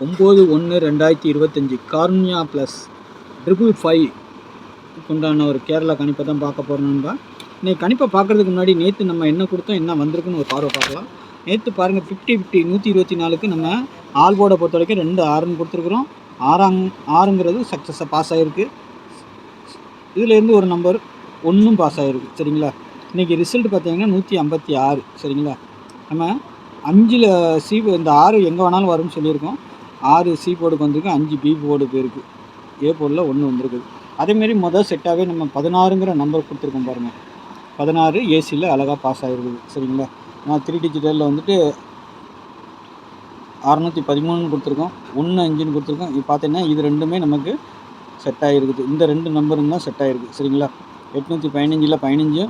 9/1/2025 Karunya plus 555 உண்டான ஒரு கேரளா கணிப்பை தான் பார்க்க போகிறோம்பா. இன்றைக்கி கணிப்பை பார்க்குறதுக்கு முன்னாடி நேற்று நம்ம என்ன கொடுத்தோம், என்ன வந்திருக்குன்னு ஒரு பார்வை பார்க்கலாம். நேற்று பாருங்கள் 50-50 124க்கு நம்ம ஆல் போர்டை பொறுத்த வரைக்கும் 2 6ன்னு கொடுத்துருக்குறோம். 6ங்கிறது சக்ஸஸாக பாஸ் ஆகிருக்கு. இதுலேருந்து ஒரு நம்பர் 1ம் பாஸ் ஆகிருக்கு. சரிங்களா? இன்றைக்கி ரிசல்ட் பார்த்தீங்கன்னா 156. சரிங்களா? நம்ம 5ல் சி இந்த 6 எங்கே வேணாலும் வரும்னு சொல்லியிருக்கோம். 6 சி போர்டுக்கு வந்திருக்கு, 5 பி போர்டு போயிருக்கு, ஏ போர்டில் 1 வந்திருக்குது. அதேமாரி மொதல் செட்டாகவே நம்ம 16ங்கிற நம்பர் கொடுத்துருக்கோம் பாருங்கள். 16 ஏசியில் அழகாக பாஸ் ஆகிருக்குது. சரிங்களா? நான் 3 டிஜிட்டலில் வந்துட்டு 613 கொடுத்துருக்கோம், 1 5ன்னு கொடுத்துருக்கோம். இது பார்த்தீங்கன்னா இது ரெண்டுமே நமக்கு செட் ஆகிருக்குது. இந்த 2 நம்பரும் தான் செட் ஆகிருக்கு. சரிங்களா? 815ல் 15,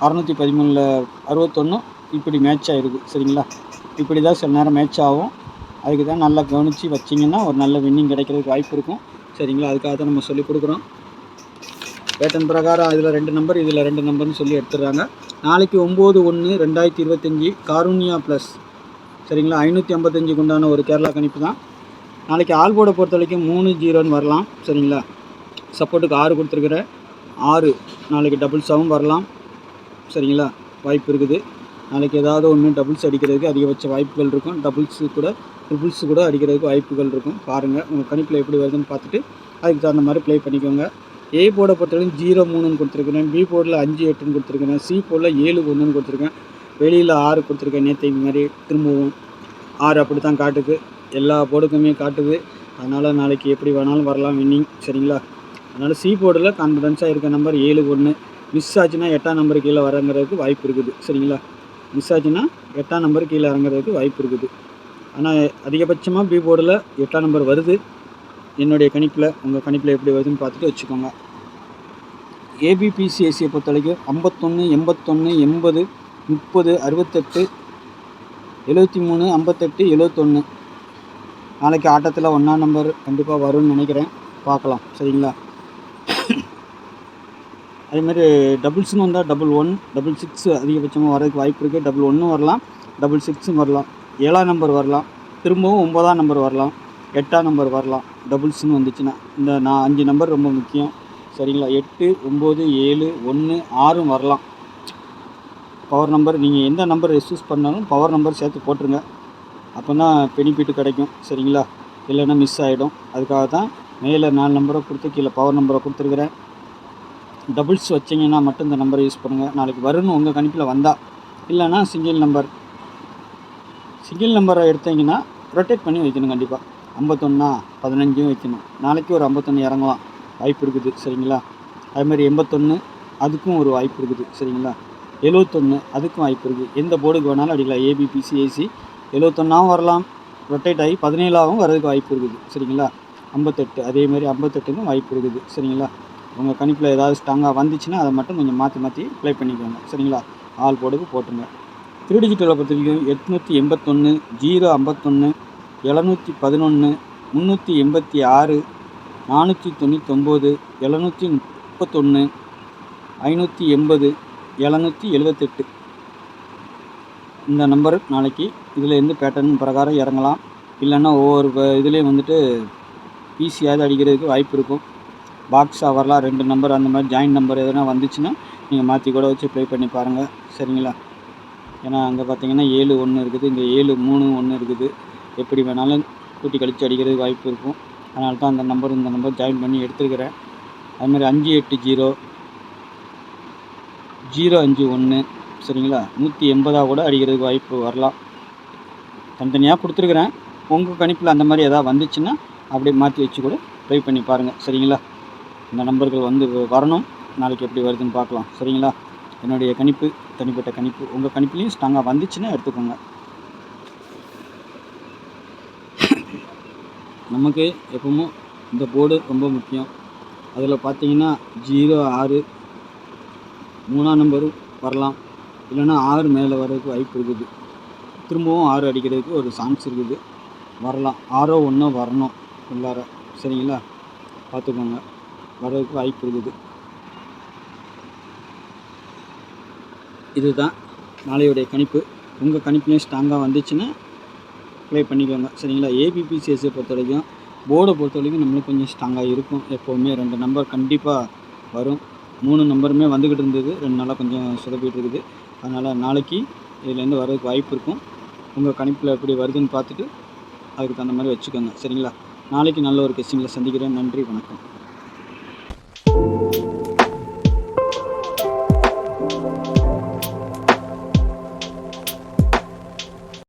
613ல் 61 இப்படி மேட்ச் ஆகிருக்கு. சரிங்களா? இப்படி தான் சில நேரம் மேட்ச் ஆகும். அதுக்கு தான் நல்லா கவனித்து வச்சிங்கன்னா ஒரு நல்ல வின்னிங் கிடைக்கிறதுக்கு வாய்ப்பு இருக்கும். சரிங்களா? அதுக்காக தான் நம்ம சொல்லிக் கொடுக்குறோம். பேட்டன் பிரகாரம் அதில் 2 நம்பர், இதில் 2 நம்பர்னு சொல்லி எடுத்துடுறாங்க. நாளைக்கு 9/1/2025 காருண்யா ப்ளஸ். சரிங்களா? 555 உண்டான ஒரு கேரளா கணிப்பு தான். நாளைக்கு ஆல் போர்டை பொறுத்த வரைக்கும் 3-0ன்னு வரலாம். சரிங்களா? சப்போர்ட்டுக்கு 6 கொடுத்துருக்குறேன். 6 நாளைக்கு டபுள்ஸாகவும் வரலாம். சரிங்களா? வாய்ப்பு இருக்குது. நாளைக்கு ஏதாவது ஒன்று டபுள்ஸ் அடிக்கிறதுக்கு அதிகபட்ச வாய்ப்புகள் இருக்கும். ட்ரிபிள்ஸ் கூட அடிக்கிறதுக்கு வாய்ப்புகள் இருக்கும். பாருங்கள் உங்கள் கணிப்பில் எப்படி வருதுன்னு பார்த்துட்டு அதுக்கு தகுந்த மாதிரி ப்ளே பண்ணிக்கோங்க. ஏ போர்டை பொறுத்தவரைக்கும் 0-3ன்னு கொடுத்துருக்குறேன். பி போர்டில் 5-8ன்னு கொடுத்துருக்குறேன். சி போர்டில் 7-1ன்னு கொடுத்துருக்கேன். வெளியில் 6 கொடுத்துருக்கேன். நேற்றைக்கு மாதிரி திரும்பவும் 6 அப்படி தான் காட்டுது. எல்லா போர்டுக்குமே காட்டுது. அதனால் நாளைக்கு எப்படி வேணாலும் வரலாம் வின்னிங். சரிங்களா? அதனால் சி போர்டில் கான்ஃபிடென்ஸாக இருக்க நம்பர் 7-1. மிஸ் ஆச்சுன்னா 8ஆம் நம்பர் கீழே வரங்கிறதுக்கு வாய்ப்பு இருக்குது. சரிங்களா? மிஸ் ஆச்சுன்னா 8ஆம் நம்பர் கீழே இறங்குறதுக்கு வாய்ப்பு இருக்குது. ஆனால் அதிகபட்சமாக பி போர்டில் 8ஆம் நம்பர் வருது என்னுடைய கணிப்பில். உங்கள் கணிப்பில் எப்படி வருதுன்னு பார்த்துட்டு வச்சுக்கோங்க. ஏபிபிசிஎஸ்சியை பொறுத்த வரைக்கும் 51, 81, 80, 30, 68, 73, 58, 71 நாளைக்கு ஆட்டத்தில் 1ஆம் நம்பர் கண்டிப்பாக வரும்னு நினைக்கிறேன். பார்க்கலாம். சரிங்களா? அதேமாதிரி டபுள்ஸ்னு வந்தால் 11, 66 அதிகபட்சமாக வரதுக்கு வாய்ப்பு இருக்குது. 11 வரலாம், 66 வரலாம், 7ஆம் நம்பர் வரலாம், திரும்பவும் 9ஆம் நம்பர் வரலாம், 8ஆம் நம்பர் வரலாம். டபுள்ஸ்னு வந்துச்சுன்னா இந்த 5 நம்பர் ரொம்ப முக்கியம். சரிங்களா? 8, 9, 7, 1, 6 வரலாம். பவர் நம்பர் நீங்கள் எந்த நம்பர் ரெஸ்யூஸ் பண்ணாலும் பவர் நம்பர் சேர்த்து போட்டுருங்க. அப்போ தான் பெனிஃபிட் கிடைக்கும். சரிங்களா? இல்லைன்னா மிஸ் ஆகிடும். அதுக்காக தான் மேலே 4 நம்பரை கொடுத்து கீழே பவர் நம்பரை கொடுத்துருக்குறேன். டபுள்ஸ் வச்சிங்கன்னா மட்டும் இந்த நம்பரை யூஸ் பண்ணுங்கள். நாளைக்கு வரும்னு உங்கள் கணிப்பில் வந்தால். இல்லைனா சிங்கிள் நம்பரை எடுத்தீங்கன்னா ரொட்டேட் பண்ணி வைக்கணும். கண்டிப்பாக 51 15 வைக்கணும். நாளைக்கு ஒரு 51 இறங்கலாம், வாய்ப்பு இருக்குது. சரிங்களா? அதுமாதிரி 81 அதுக்கும் ஒரு வாய்ப்பு இருக்குது. சரிங்களா? 71 அதுக்கும் வாய்ப்பு இருக்குது. எந்த போர்டுக்கு வேணாலும் அடிக்கலாம். ஏபிபிசிஏசி 71ஆகவும் வரலாம், ரொட்டேட் ஆகி 17ஆகவும் வரதுக்கு வாய்ப்பு இருக்குது. சரிங்களா? 58 அதேமாதிரி 58க்கும் வாய்ப்பு இருக்குது. சரிங்களா? உங்கள் கணிப்பில் ஏதாவது ஸ்ட்ராங்காக வந்துச்சுன்னா அதை மட்டும் கொஞ்சம் மாற்றி ப்ளே பண்ணிக்கோங்க. சரிங்களா? ஆல் போர்டுக்கு போட்டுருங்க. 3 டிஜிட்டலை பொறுத்த வரைக்கும் 881, 051, 711, 386, 499, 731, 580, 778 இந்த நம்பர் நாளைக்கு இதிலேருந்து பேட்டர்ன் பிரகாரம் இறங்கலாம். இல்லைன்னா ஒவ்வொரு இதுலேயும் வந்துட்டு ஈஸியாவது அடிக்கிறதுக்கு வாய்ப்பு இருக்கும். பாக்ஸாக வரலாம். 2 நம்பர் அந்த மாதிரி ஜாயின் நம்பர் எதனா வந்துச்சுன்னா நீங்கள் மாற்றி கூட வச்சு ப்ளே பண்ணி பாருங்கள். சரிங்களா? ஏன்னா அங்கே பார்த்தீங்கன்னா 7-1 இருக்குது, இங்கே 7-3-1 இருக்குது. எப்படி வேணாலும் கூட்டி கழித்து அடிக்கிறதுக்கு வாய்ப்பு இருக்கும். அதனால தான் அந்த நம்பர் இந்த நம்பர் ஜாயின் பண்ணி எடுத்துருக்கிறேன். அதுமாதிரி 580, 051 சரிங்களா? 180 கூட அடிக்கிறதுக்கு வாய்ப்பு வரலாம். தனித்தனியாக கொடுத்துருக்குறேன். உங்கள் கணிப்பில் அந்த மாதிரி எதாவது வந்துச்சுன்னா அப்படியே மாற்றி வச்சு கூட ட்ரை பண்ணி பாருங்கள். சரிங்களா? இந்த நம்பர்கள் வந்து வரணும். நாளைக்கு எப்படி வருதுன்னு பார்க்கலாம். சரிங்களா? என்னுடைய கணிப்பு தனிப்பட்ட கணிப்பு. உங்கள் கணிப்புலேயும் ஸ்ட்ராங்காக வந்துச்சுன்னா எடுத்துக்கோங்க. நமக்கு எப்பவும் இந்த போர்டு ரொம்ப முக்கியம். அதில் பார்த்தீங்கன்னா 0-6 3ஆம் நம்பரும் வரலாம். இல்லைன்னா 6 மேலே வர்றதுக்கு வாய்ப்பு இருக்குது. திரும்பவும் 6 அடிக்கிறதுக்கு ஒரு சான்ஸ் இருக்குது. வரலாம். 6-1 வரணும் உள்ளார. சரிங்களா? பார்த்துக்கோங்க. வர்றதுக்கு வாய்ப்பு இருக்குது. இதுதான் நாளையுடைய கணிப்பு. உங்கள் கணிப்புலேயும் ஸ்ட்ராங்காக வந்துச்சுன்னா அப்ளை பண்ணிக்கோங்க சரிங்களா. ஏபிபிசிஎஸ்ஸை பொறுத்த வரைக்கும் போர்டை பொறுத்த வரைக்கும் நம்மளுக்கு கொஞ்சம் ஸ்ட்ராங்காக இருக்கும். எப்போவுமே 2 நம்பர் கண்டிப்பாக வரும். 3 நம்பருமே வந்துக்கிட்டு இருந்தது. 2 நாளாக கொஞ்சம் சொதப்பிட்டு இருக்குது. அதனால் நாளைக்கு இதுலேருந்து வர்றதுக்கு வாய்ப்பு இருக்கும். உங்கள் கணிப்பில் எப்படி வருதுன்னு பார்த்துட்டு அதுக்கு தகுந்த மாதிரி வச்சுக்கோங்க சரிங்களா. நாளைக்கு நல்ல ஒரு கெஸ்டிங்கில் சந்திக்கிறேன். நன்றி, வணக்கம்.